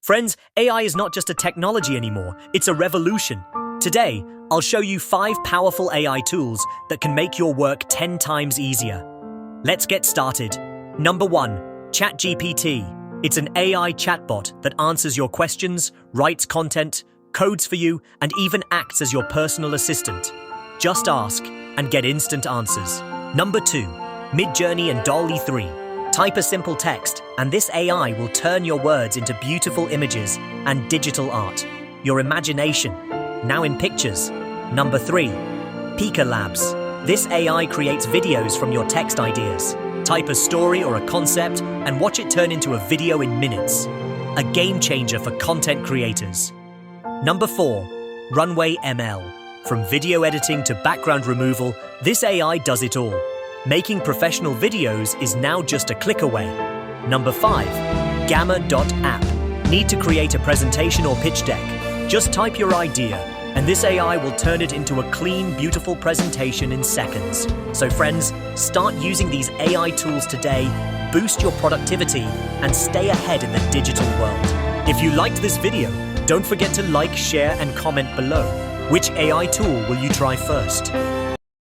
Friends, AI is not just a technology anymore, it's a revolution. Today, I'll show you 5 powerful AI tools that can make your work 10 times easier. Let's get started. Number 1. ChatGPT. It's an AI chatbot that answers your questions, writes content, codes for you, and even acts as your personal assistant. Just ask and get instant answers. Number 2. MidJourney and DALL-E 3. Type a simple text, and this AI will turn your words into beautiful images and digital art. Your imagination, now in pictures. Number 3. Pika Labs. This AI creates videos from your text ideas. Type a story or a concept and watch it turn into a video in minutes. A game changer for content creators. Number 4. Runway ML. From video editing to background removal, this AI does it all. Making professional videos is now just a click away. Number 5. Gamma.app. Need to create a presentation or pitch deck? Just type your idea, and this AI will turn it into a clean, beautiful presentation in seconds. So friends, start using these AI tools today, boost your productivity, and stay ahead in the digital world. If you liked this video, don't forget to like, share, and comment below. Which AI tool will you try first?